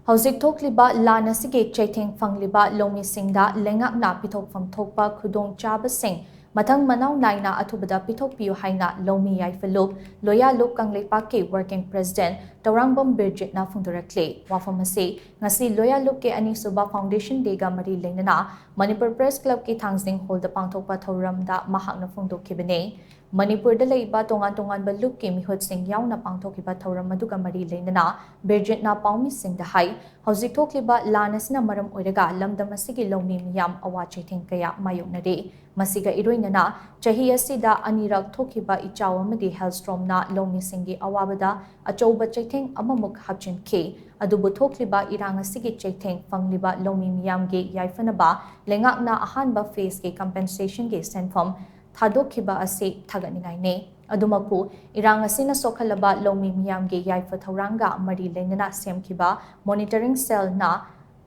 HOUJIK THOKLIBA LAAN ASIGI CHEITHENG PHANGLIBA Loumi Shingda Leingakna Pithokpham Thokpa Khudongchaba Shing Mathang-Manao Naina Athubada Pithokpiyu HAINA Loumi YAIPHA LOYALUP KANGLEIPAK Working President TOURANGBAM BIRJIT na PHONGDORAKLI wafamasi ngasi LOYALUP ke anisuba Foundation Day ga mari leingana Manipur Press Club ki Thangsding Hall da pangthokpa thoramda mahakna phongdokhibane Manipur da leiba tongan balup ki mihut sing yauna pangthokiba thoram aduga mari leingana BIRJIT na paumi sing da hai HOUJIK THOKLIBA LAAN asina maram oiraga lamdam asigi lomi miyam awa CHEITHENG kaya mayoknare masiga iroinana chahi asida anirak thokiba ichaw amadi Hellstrom na Loumi Singgi awabada achouba CHEITHENG amamuk hapchinki adubu thokliba irang asigi CHEITHENG phangliba Loumi miyamge yaifanaba Leingakna ahanba phase ke compensation ge senfom thadokhiba ase thaganingaine adumapu irang asina sokhalaba Loumi miyamge yaifa thoranga mari leingana semkhiba monitoring cell na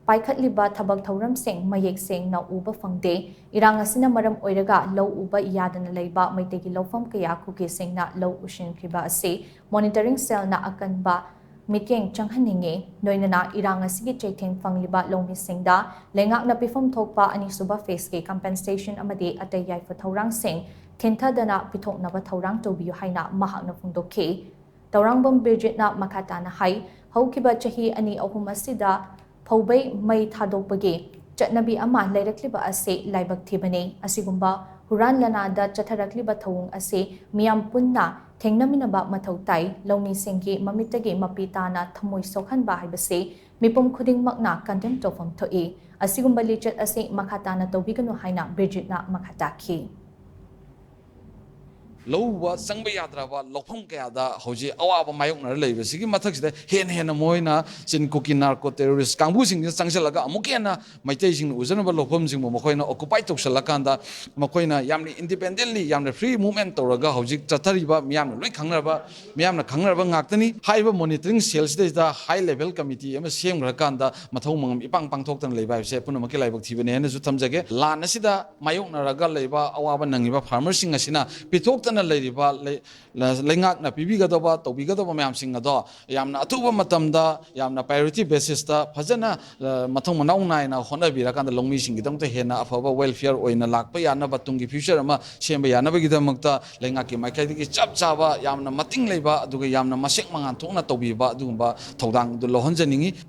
paikhatliba thabak thoram sing mayek sing na uba phangde irang asina maram oiraga low uba yadana leiba maitegi lofam kaya khuke sing na low ushin khiba ase monitoring cell na akanba mityeng changhaninge noinana irang asigi CHEITHENG phangliba Loumi Shingda Leingakna Pithokpham Thokpa anisuba phase ke compensation amadi atay yaifa thorang sing thintadana pithoknaba thorang tobiyu haina mahakna phongdokhe TOURANGBAM BIRJIT na makhatana hai haukiba chahi ani ahum asida phaubai mai thadokpage chatnabi ama leirakliba ase laibak thibane asigumba huran lanada chatharakliba thawung ase miyam punna thengnaminaba mathau tai Loumi Shinggi mamitage mapitana thamoi sokhanba haibase mipum khudingmakna condemn tofam thoi asigumba lichat ase makhatana tobiganu haina BIRJIT na makhatakhi Lowa sangba yadraba lopham kayada hoji awaba mayokna leiba sigi mathaksida hen moina sin cookie narco terrorist kangbu sing sangsalaga amukena maitei sing ujanaba lopham sing mokoina occupy toksalakanda mokoina yamni independently yamna free movement toraga hojik chathariba miyamna loi khangraba miyamna khangraba ngaktani haiba monitoring cells da high level committee ama semgrakanda mathau mangam ipang pangthoktan leiba se punamaki laibak thibane hena su thamjage lan asida mayokna raga leiba awaba nangiba farmers sing asina pithoktan Leiriba Leingakna Pibigadova, Tobigadova Mamsingado, Yamna Atuba Matamda, Yamna priority basis da, Pazana, Mathang-Manao Naina, Honda Virakan, the Loumi Shingda Hena, Afaba welfare or in a Lakpayana, Batungi future, Shembayana Vigidamukta, Leingaki, Makati, Chaba, Yamna Mating Leba, Duga Yamna Mashik Mangantona, Tobiba, Dumba, Todang, the Lohonjaningi.